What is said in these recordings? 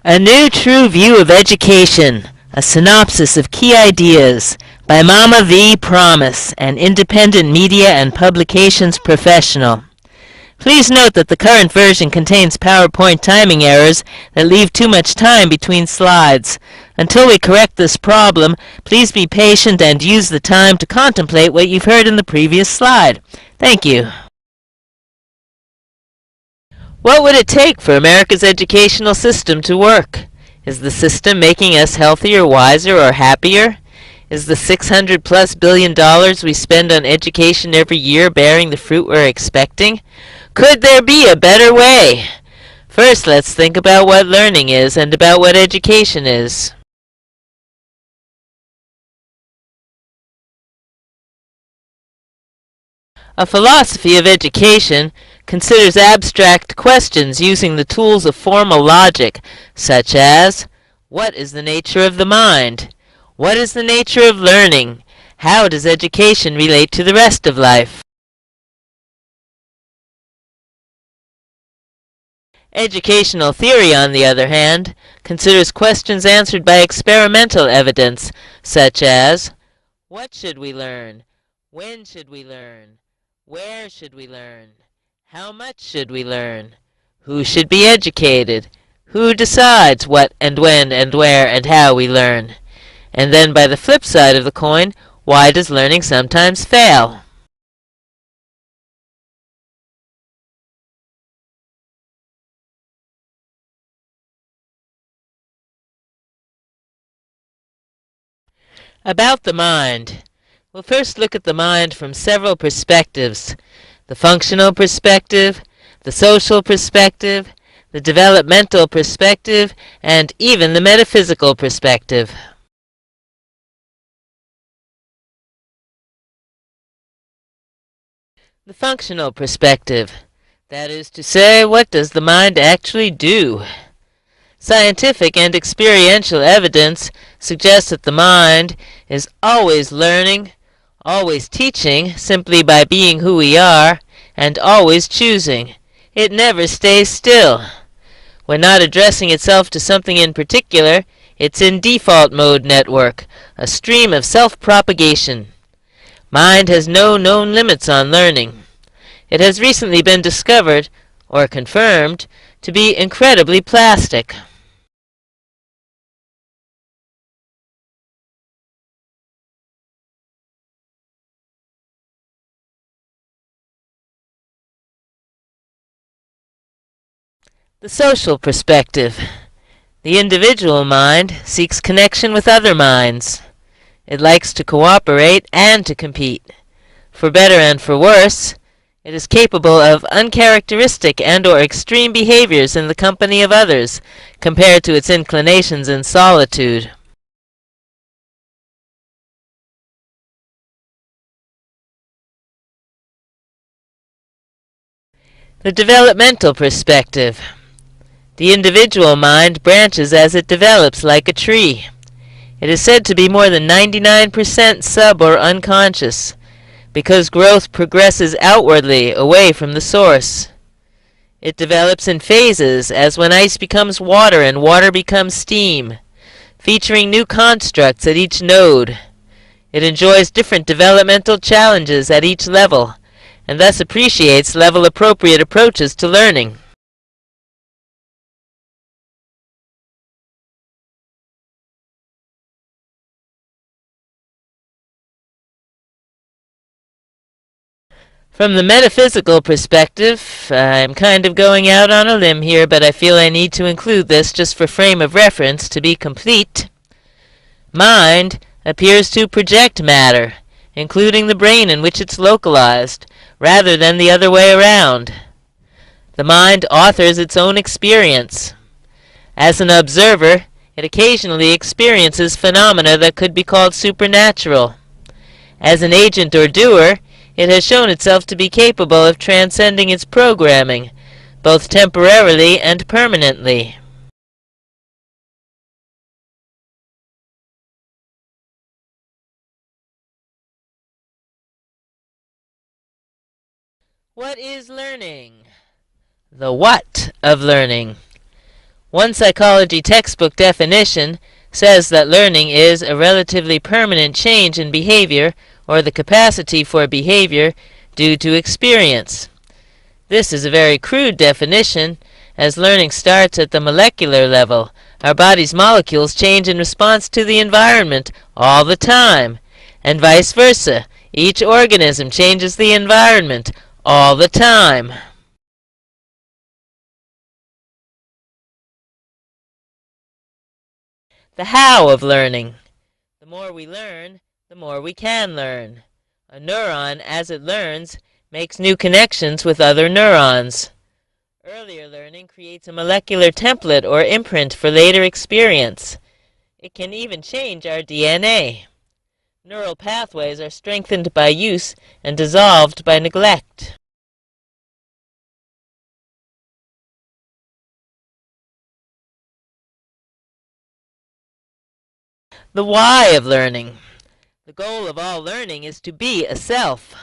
A New True View of Education, a synopsis of key ideas, by Mama V. Promise, an independent media and publications professional. Please note that the current version contains PowerPoint timing errors that leave too much time between slides. Until we correct this problem, please be patient and use the time to contemplate what you've heard in the previous slide. Thank you. What would it take for America's educational system to work? Is the system making us healthier, wiser, or happier? Is the $600+ billion we spend on education every year bearing the fruit we're expecting? Could there be a better way? First, let's think about what learning is and about what education is. A philosophy of education considers abstract questions using the tools of formal logic, such as, what is the nature of the mind? What is the nature of learning? How does education relate to the rest of life? Educational theory, on the other hand, considers questions answered by experimental evidence, such as, what should we learn? When should we learn? Where should we learn? How much should we learn? Who should be educated? Who decides what and when and where and how we learn? And then by the flip side of the coin, why does learning sometimes fail? About the mind. We'll first look at the mind from several perspectives: the functional perspective, the social perspective, the developmental perspective, and even the metaphysical perspective. The functional perspective. That is to say, what does the mind actually do? Scientific and experiential evidence suggests that the mind is always learning, always teaching simply by being who we are, and always choosing. It never stays still. When not addressing itself to something in particular, it's in default mode network, a stream of self-propagation. Mind has no known limits on learning. It has recently been discovered, or confirmed, to be incredibly plastic. The social perspective. The individual mind seeks connection with other minds. It likes to cooperate and to compete. For better and for worse, it is capable of uncharacteristic and/or extreme behaviors in the company of others, compared to its inclinations in solitude. The developmental perspective. The individual mind branches as it develops, like a tree. It is said to be more than 99% sub or unconscious, because growth progresses outwardly, away from the source. It develops in phases, as when ice becomes water and water becomes steam, featuring new constructs at each node. It enjoys different developmental challenges at each level, and thus appreciates level-appropriate approaches to learning. From the metaphysical perspective, I'm kind of going out on a limb here, but I feel I need to include this just for frame of reference to be complete. Mind appears to project matter, including the brain in which it's localized, rather than the other way around. The mind authors its own experience. As an observer, it occasionally experiences phenomena that could be called supernatural. As an agent or doer, it has shown itself to be capable of transcending its programming, both temporarily and permanently. What is learning? The what of learning? One psychology textbook definition says that learning is a relatively permanent change in behavior or the capacity for behavior due to experience. This is a very crude definition, as learning starts at the molecular level. Our body's molecules change in response to the environment all the time, and vice versa. Each organism changes the environment all the time. The how of learning. The more we learn, the more we can learn. A neuron, as it learns, makes new connections with other neurons. Earlier learning creates a molecular template or imprint for later experience. It can even change our DNA. Neural pathways are strengthened by use and dissolved by neglect. The why of learning. The goal of all learning is to be a self.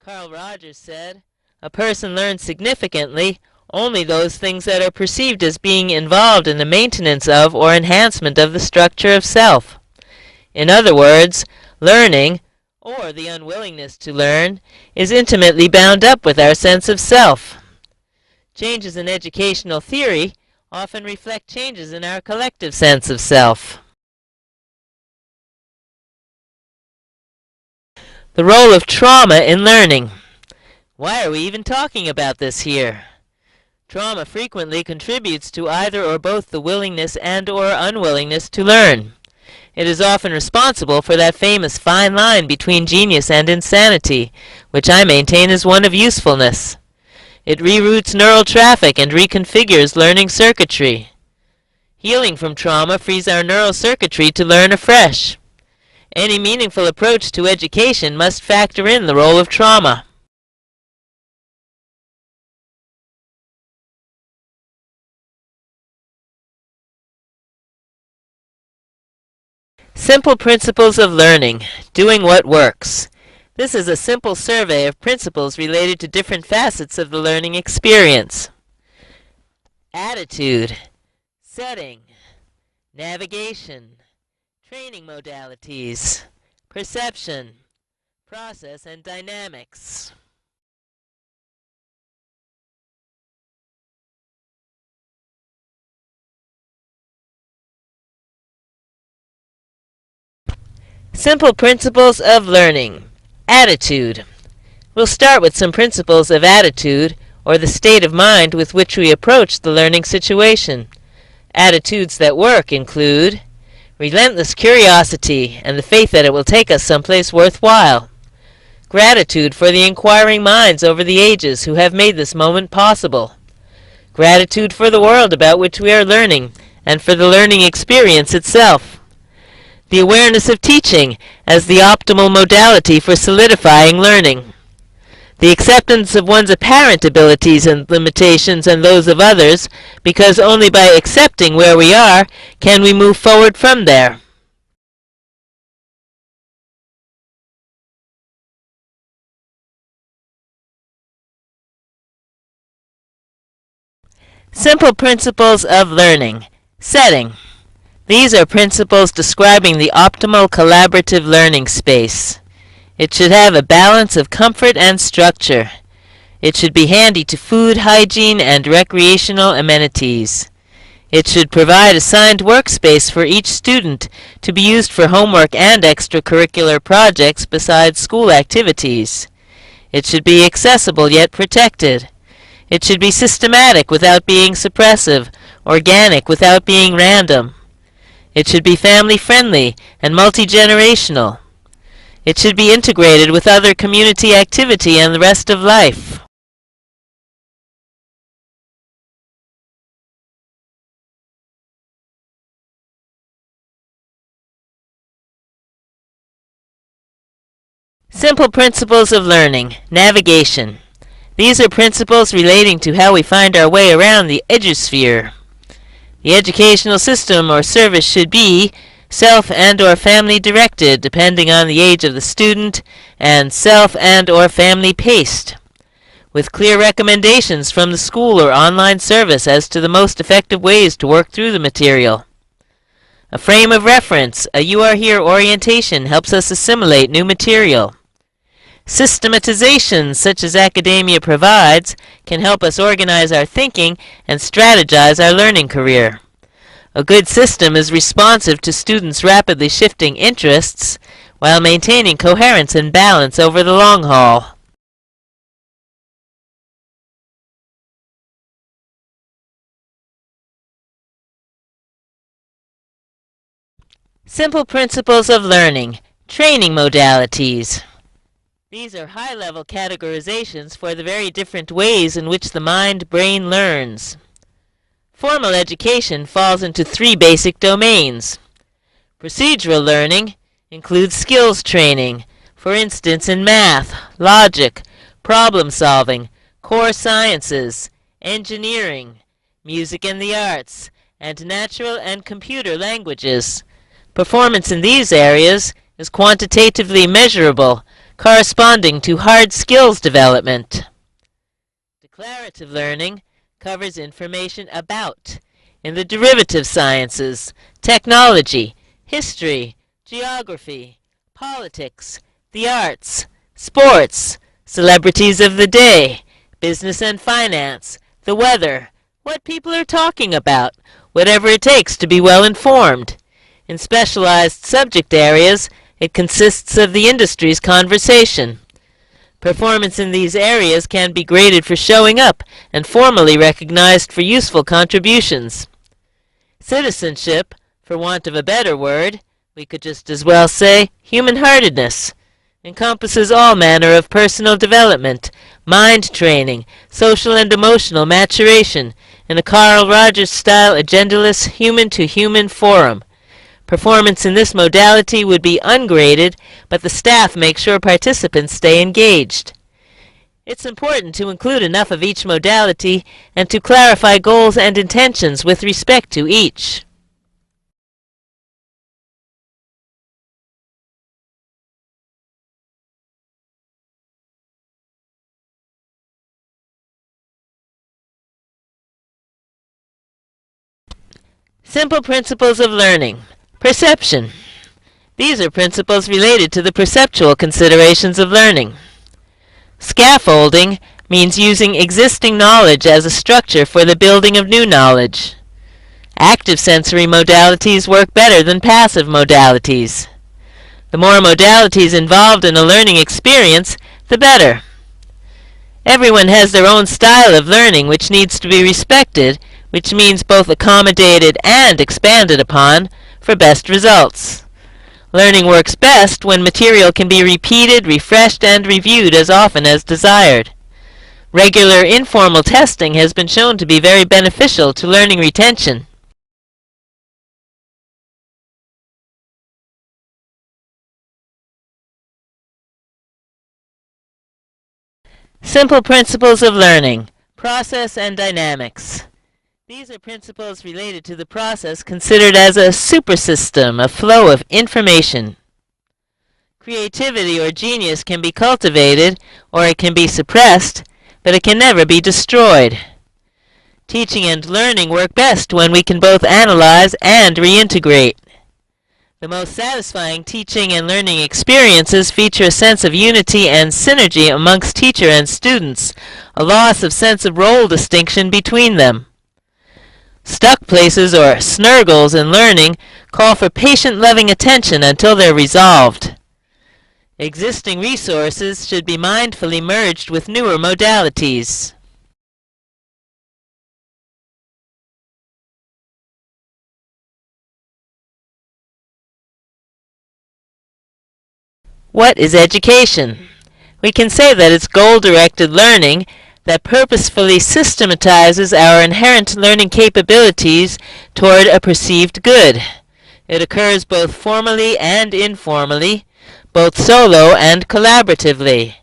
Carl Rogers said, "A person learns significantly only those things that are perceived as being involved in the maintenance of or enhancement of the structure of self." In other words, learning, or the unwillingness to learn, is intimately bound up with our sense of self. Changes in educational theory often reflect changes in our collective sense of self. The role of trauma in learning. Why are we even talking about this here? Trauma frequently contributes to either or both the willingness and or unwillingness to learn. It is often responsible for that famous fine line between genius and insanity, which I maintain is one of usefulness. It reroutes neural traffic and reconfigures learning circuitry. Healing from trauma frees our neural circuitry to learn afresh. Any meaningful approach to education must factor in the role of trauma. Simple principles of learning. Doing what works. This is a simple survey of principles related to different facets of the learning experience. Attitude, setting, navigation, training modalities, perception, process and dynamics. Simple principles of learning. Attitude. We'll start with some principles of attitude, or the state of mind with which we approach the learning situation. Attitudes that work include relentless curiosity and the faith that it will take us someplace worthwhile. Gratitude for the inquiring minds over the ages who have made this moment possible. Gratitude for the world about which we are learning and for the learning experience itself. The awareness of teaching as the optimal modality for solidifying learning. The acceptance of one's apparent abilities and limitations and those of others, because only by accepting where we are can we move forward from there. Simple principles of learning. Setting. These are principles describing the optimal collaborative learning space. It should have a balance of comfort and structure. It should be handy to food, hygiene, and recreational amenities. It should provide assigned workspace for each student to be used for homework and extracurricular projects besides school activities. It should be accessible yet protected. It should be systematic without being suppressive, organic without being random. It should be family-friendly and multi-generational. It should be integrated with other community activity and the rest of life. Simple principles of learning. Navigation. These are principles relating to how we find our way around the edusphere. The educational system or service should be self and or family directed, depending on the age of the student, and self and or family paced. with clear recommendations from the school or online service as to the most effective ways to work through the material. A frame of reference, a You Are Here orientation, helps us assimilate new material. Systematization, such as academia provides, can help us organize our thinking and strategize our learning career. A good system is responsive to students' rapidly shifting interests while maintaining coherence and balance over the long haul. Simple principles of learning, training modalities. These are high-level categorizations for the very different ways in which the mind-brain learns. Formal education falls into three basic domains. Procedural learning includes skills training, for instance in math, logic, problem-solving, core sciences, engineering, music and the arts, and natural and computer languages. Performance in these areas is quantitatively measurable, corresponding to hard skills development. Declarative learning covers information about, in the derivative sciences, technology, history, geography, politics, the arts, sports, celebrities of the day, business and finance, the weather, what people are talking about, whatever it takes to be well informed. In specialized subject areas, it consists of the industry's conversation. Performance in these areas can be graded for showing up and formally recognized for useful contributions. Citizenship, for want of a better word, we could just as well say human-heartedness, encompasses all manner of personal development, mind training, social and emotional maturation, in a Carl Rogers-style agendaless human-to-human forum. Performance in this modality would be ungraded, but the staff makes sure participants stay engaged. It's important to include enough of each modality and to clarify goals and intentions with respect to each. Simple principles of learning. Perception. These are principles related to the perceptual considerations of learning. Scaffolding means using existing knowledge as a structure for the building of new knowledge. Active sensory modalities work better than passive modalities. The more modalities involved in a learning experience, the better. Everyone has their own style of learning which needs to be respected, which means both accommodated and expanded upon for best results. Learning works best when material can be repeated, refreshed, and reviewed as often as desired. Regular informal testing has been shown to be very beneficial to learning retention. Simple principles of learning, process and dynamics. These are principles related to the process considered as a supersystem, a flow of information. Creativity or genius can be cultivated or it can be suppressed, but it can never be destroyed. Teaching and learning work best when we can both analyze and reintegrate. The most satisfying teaching and learning experiences feature a sense of unity and synergy amongst teacher and students, a loss of sense of role distinction between them. Stuck places or snurgles in learning call for patient loving attention until they're resolved. Existing resources should be mindfully merged with newer modalities. What is education? We can say that it's goal-directed learning that purposefully systematizes our inherent learning capabilities toward a perceived good. It occurs both formally and informally, both solo and collaboratively.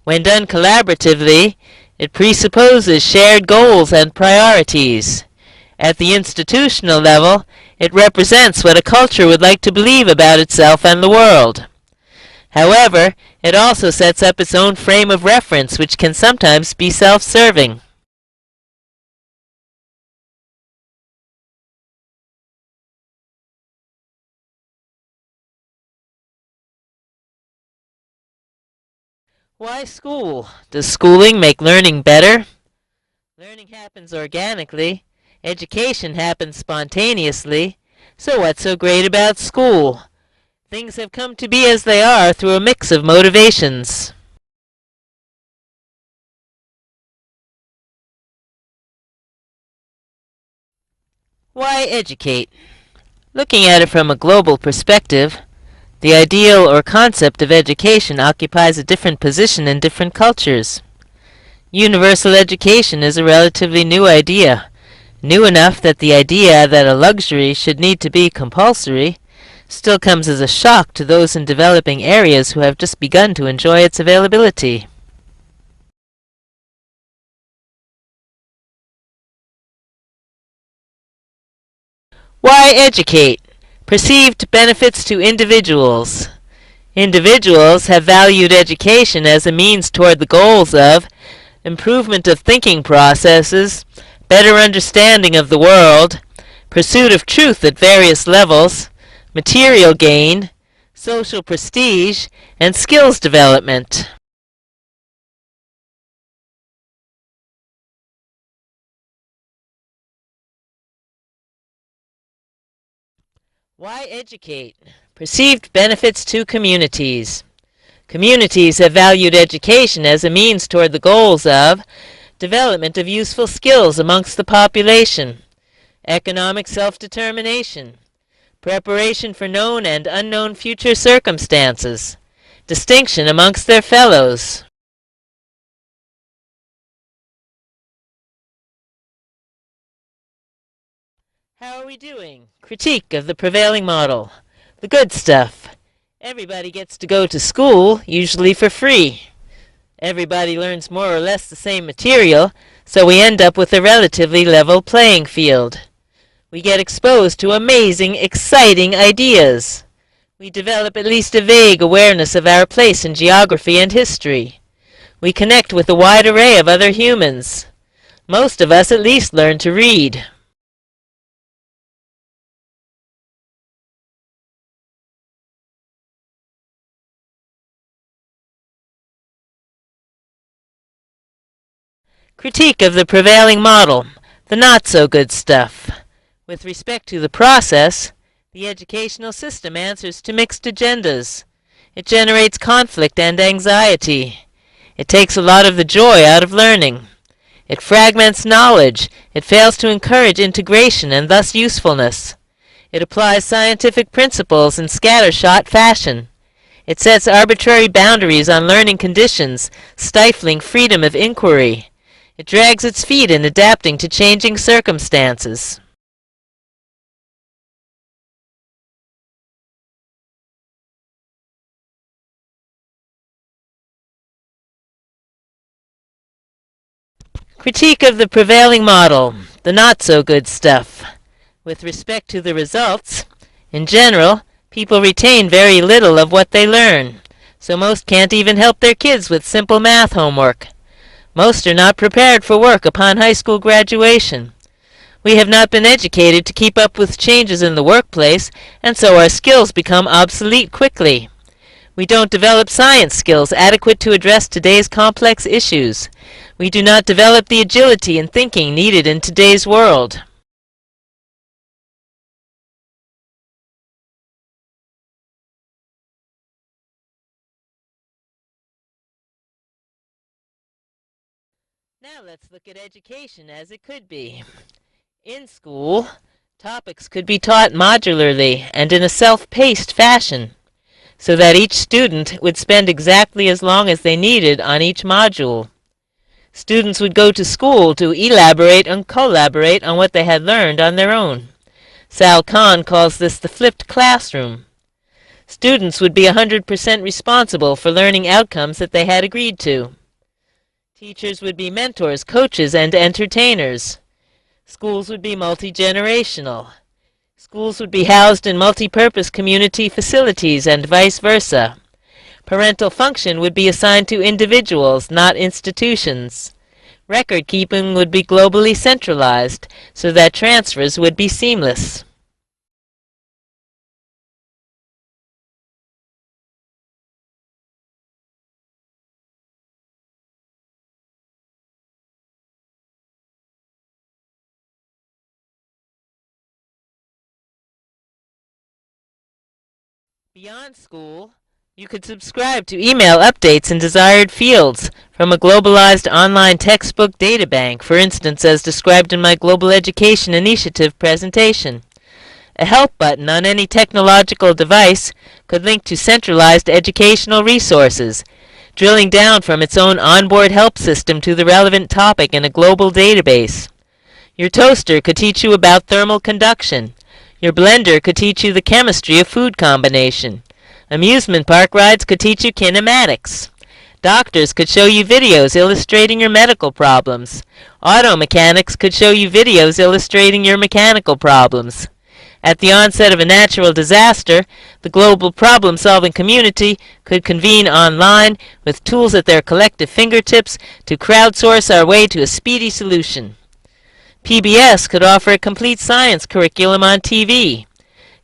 When done collaboratively, it presupposes shared goals and priorities. At the institutional level, it represents what a culture would like to believe about itself and the world. However, it also sets up its own frame of reference, which can sometimes be self-serving. Why school? Does schooling make learning better? Learning happens organically. Education happens spontaneously. So what's so great about school? Things have come to be as they are through a mix of motivations. Why educate? Looking at it from a global perspective, the ideal or concept of education occupies a different position in different cultures. Universal education is a relatively new idea, new enough that the idea that a luxury should need to be compulsory still comes as a shock to those in developing areas who have just begun to enjoy its availability. Why educate? Perceived benefits to individuals. Individuals have valued education as a means toward the goals of improvement of thinking processes, better understanding of the world, pursuit of truth at various levels, material gain, social prestige, and skills development. Why educate? Perceived benefits to communities. Communities have valued education as a means toward the goals of development of useful skills amongst the population, economic self-determination, preparation for known and unknown future circumstances, distinction amongst their fellows. How are we doing? Critique of the prevailing model. The good stuff. Everybody gets to go to school, usually for free. Everybody learns more or less the same material, so we end up with a relatively level playing field. We get exposed to amazing, exciting ideas. We develop at least a vague awareness of our place in geography and history. We connect with a wide array of other humans. Most of us at least learn to read. Critique of the prevailing model. The not-so-good stuff. With respect to the process, the educational system answers to mixed agendas. It generates conflict and anxiety. It takes a lot of the joy out of learning. It fragments knowledge. It fails to encourage integration and thus usefulness. It applies scientific principles in scattershot fashion. It sets arbitrary boundaries on learning conditions, stifling freedom of inquiry. It drags its feet in adapting to changing circumstances. Critique of the prevailing model. The not-so-good stuff. With respect to the results, in general, people retain very little of what they learn, so most can't even help their kids with simple math homework. Most are not prepared for work upon high school graduation. We have not been educated to keep up with changes in the workplace, and so our skills become obsolete quickly. We don't develop science skills adequate to address today's complex issues. We do not develop the agility and thinking needed in today's world. Now let's look at education as it could be. In school, topics could be taught modularly and in a self-paced fashion, so that each student would spend exactly as long as they needed on each module. Students would go to school to elaborate and collaborate on what they had learned on their own. Sal Khan calls this the flipped classroom. Students would be 100% responsible for learning outcomes that they had agreed to. Teachers would be mentors, coaches, and entertainers. Schools would be multi-generational. Schools would be housed in multi-purpose community facilities and vice versa. Parental function would be assigned to individuals, not institutions. Record keeping would be globally centralized, so that transfers would be seamless. Beyond school, you could subscribe to email updates in desired fields from a globalized online textbook databank, for instance as described in my Global Education Initiative presentation. A help button on any technological device could link to centralized educational resources, drilling down from its own onboard help system to the relevant topic in a global database. Your toaster could teach you about thermal conduction. Your blender could teach you the chemistry of food combination. Amusement park rides could teach you kinematics. Doctors could show you videos illustrating your medical problems. Auto mechanics could show you videos illustrating your mechanical problems. At the onset of a natural disaster, the global problem-solving community could convene online with tools at their collective fingertips to crowdsource our way to a speedy solution. PBS could offer a complete science curriculum on TV.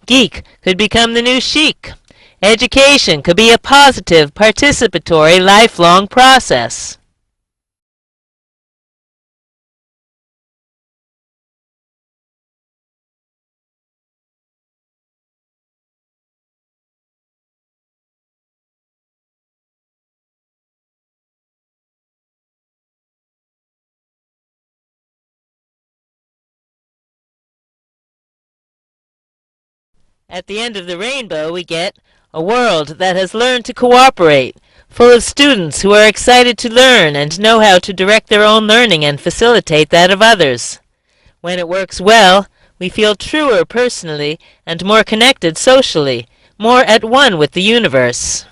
Geek could become the new chic. Education could be a positive, participatory, lifelong process. At the end of the rainbow, we get a world that has learned to cooperate, full of students who are excited to learn and know how to direct their own learning and facilitate that of others. When it works well, we feel truer personally and more connected socially, more at one with the universe.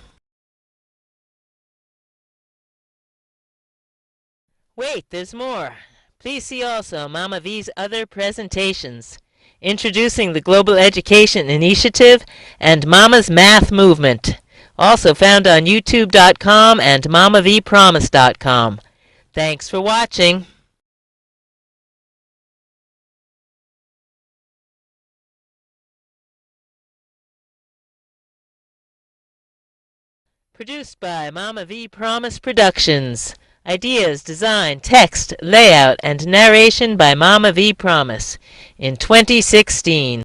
Wait, there's more. Please see also Mama V's other presentations. Introducing the Global Education Initiative and Mama's Math Movement, also found on youtube.com and mamavpromise.com. Thanks for watching. Produced by Mama V Promise Productions. Ideas, design, text, layout, and narration by Mama V Promise in 2016.